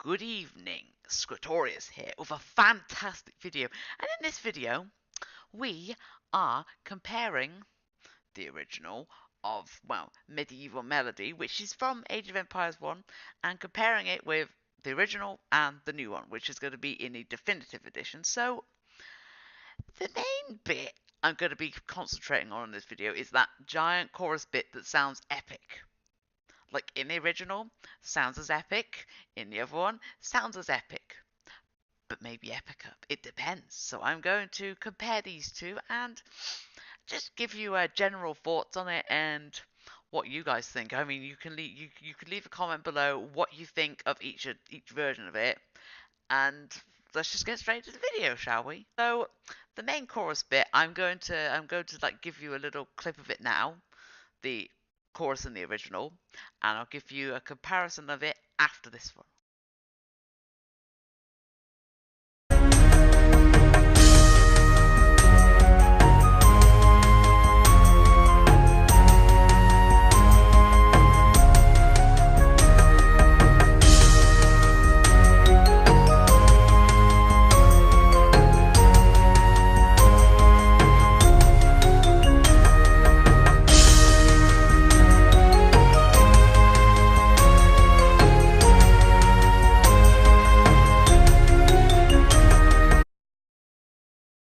Good evening, Scratorious here with a fantastic video. And in this video, we are comparing the original of, well, Medieval Melody, which is from Age of Empires 1, and comparing it with the original and the new one, which is going to be in the definitive edition. So, the main bit I'm going to be concentrating on in this video is that giant chorus bit that sounds epic. Like in the original, sounds as epic. In the other one, sounds as epic. But maybe epicer. It depends. So I'm going to compare these two and just give you general thoughts on it and what you guys think. I mean, you can leave a comment below what you think of each version of it, and let's just get straight to the video, shall we? So the main chorus bit, I'm going to like give you a little clip of it now. The chorus in the original, and I'll give you a comparison of it after this one.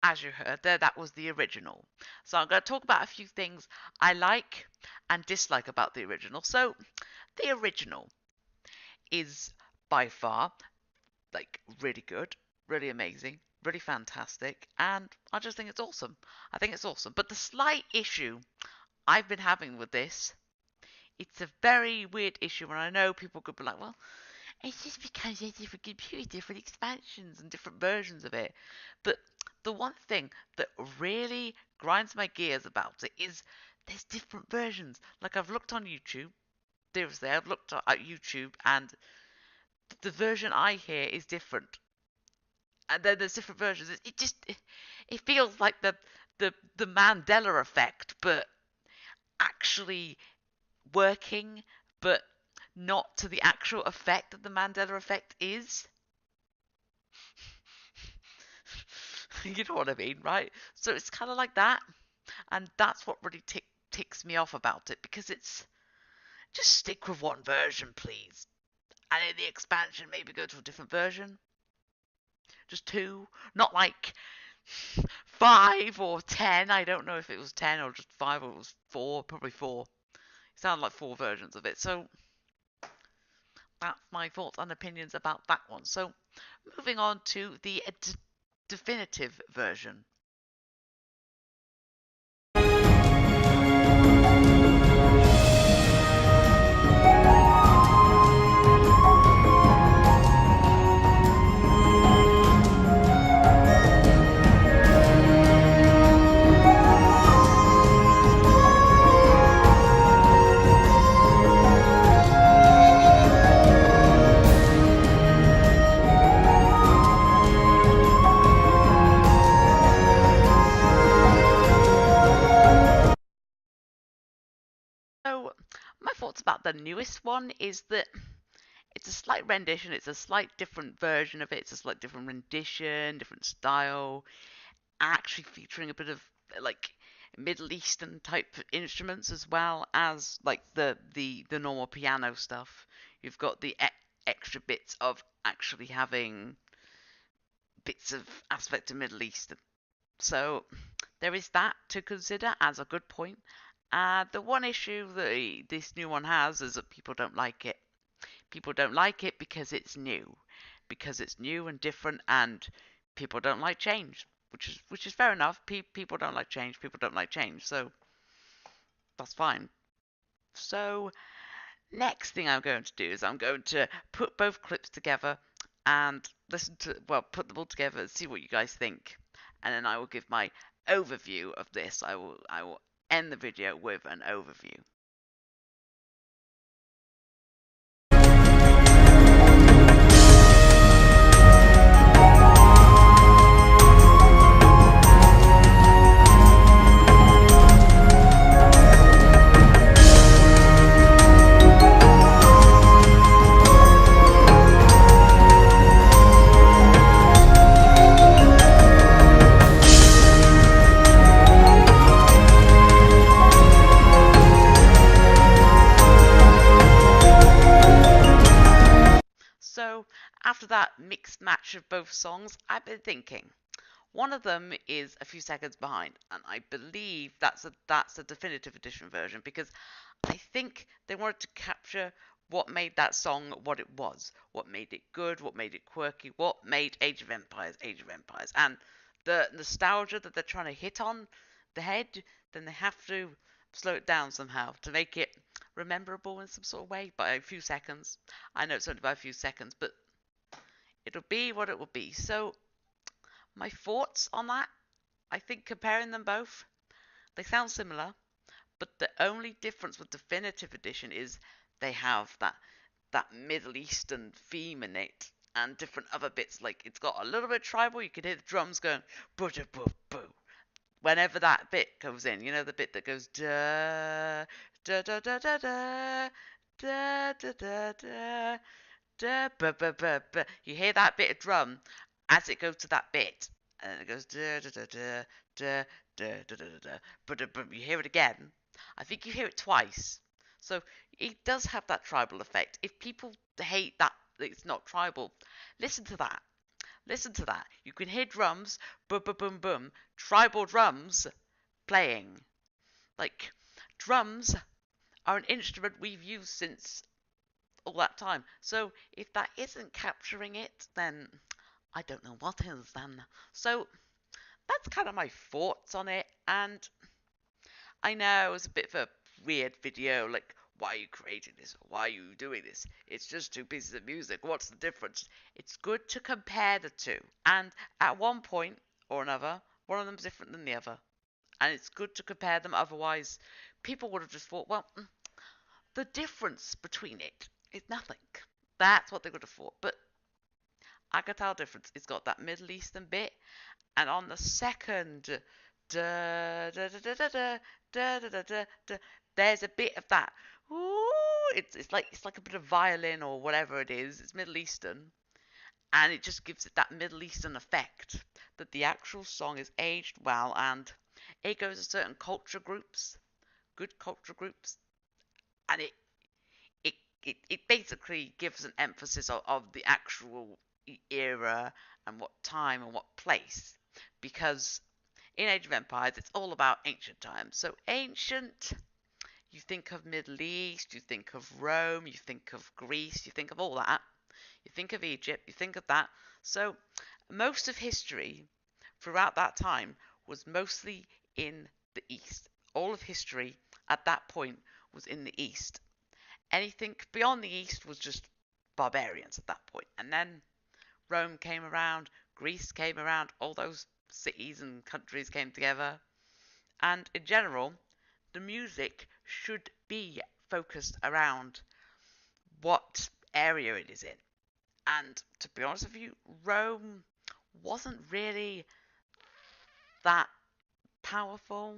As you heard there, that was the original. So I'm going to talk about a few things I like and dislike about the original. So the original is by far like really good, really amazing, really fantastic, and I just think it's awesome. I think it's awesome. But the slight issue I've been having with this, it's a very weird issue, and I know people could be like, well, it's just because there's different computers, different expansions, and different versions of it. But the one thing that really grinds my gears about it is there's different versions. Like, I've looked on YouTube, seriously, I've looked at YouTube, and the version I hear is different. And then there's different versions. It feels like the Mandela effect, but actually working, but not to the actual effect that the Mandela effect is. You know what I mean, right? So it's kind of like that, and that's what really ticks me off about it, because it's just stick with one version, please. And in the expansion, maybe go to a different version. Just 2, not like 5 or 10. I don't know if it was 10 or just 5 or it was 4. Probably 4. It sounded like 4 versions of it. So that's my thoughts and opinions about that one. So moving on to the definitive version. So my thoughts about the newest one is that it's a slight rendition, it's a slight different version of it, it's a slight different rendition, different style, actually featuring a bit of like Middle Eastern type instruments as well as like the normal piano stuff. You've got the extra bits of actually having bits of aspect of Middle Eastern. So there is that to consider as a good point. The one issue that this new one has is that people don't like it. People don't like it because it's new. Because it's new and different, and people don't like change. Which is fair enough. People don't like change. People don't like change. So that's fine. So next thing I'm going to do is I'm going to put both clips together and put them all together and see what you guys think. And then I will give my overview of this. I will end the video with an overview. that mixed match of both songs, I've been thinking one of them is a few seconds behind, and I believe that's a definitive edition version because I think they wanted to capture what made that song what it was, what made it good, what made it quirky, what made Age of Empires, and the nostalgia that they're trying to hit on the head. Then they have to slow it down somehow to make it rememberable in some sort of way by a few seconds. I know it's only by a few seconds, but it'll be what it will be. So my thoughts on that, I think comparing them both, they sound similar, but the only difference with Definitive Edition is they have that Middle Eastern theme in it and different other bits. Like it's got a little bit tribal. You can hear the drums going boo boo boo whenever that bit goes in. You know the bit that goes da da da da da da da da da da da ba ba ba ba. You hear that bit of drum as it goes to that bit, and then it goes da da da da da da da da da. But you hear it again. I think you hear it twice. So it does have that tribal effect. If people hate that it's not tribal, listen to that. Listen to that. You can hear drums, boom, boom, boom, boom, tribal drums playing. Like, drums are an instrument we've used since all that time. So if that isn't capturing it, then I don't know what is then. So that's kind of my thoughts on it. And I know it was a bit of a weird video, like, why are you creating this? Why are you doing this? It's just two pieces of music. What's the difference? It's good to compare the two. And at one point or another, one of them's different than the other. And it's good to compare them, otherwise, people would have just thought, well, the difference between it is nothing. That's what they would have thought. But I can tell the difference. It's got that Middle Eastern bit, and on the second da da da da da da da da da da, there's a bit of that. Ooh, it's like a bit of violin or whatever it is. It's Middle Eastern, and it just gives it that Middle Eastern effect. That the actual song is aged well, and it goes to certain culture groups, good culture groups, and it it basically gives an emphasis of the actual era and what time and what place, because in Age of Empires it's all about ancient times. So ancient, you think of Middle East, you think of Rome, you think of Greece, you think of all that, you think of Egypt, you think of that. So most of history throughout that time was mostly in the East. All of history at that point was in the East. Anything beyond the East was just barbarians at that point. And then Rome came around, Greece came around, all those cities and countries came together. And in general, the music should be focused around what area it is in. And to be honest with you, Rome wasn't really that powerful.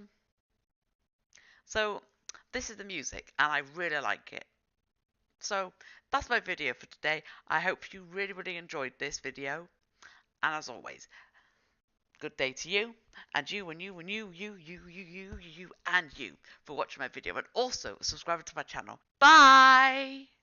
So this is the music, and I really like it. So that's my video for today. I hope you really, really enjoyed this video. And as always, good day to you, and you, and you, and you, and you for watching my video. And also subscribe to my channel. Bye!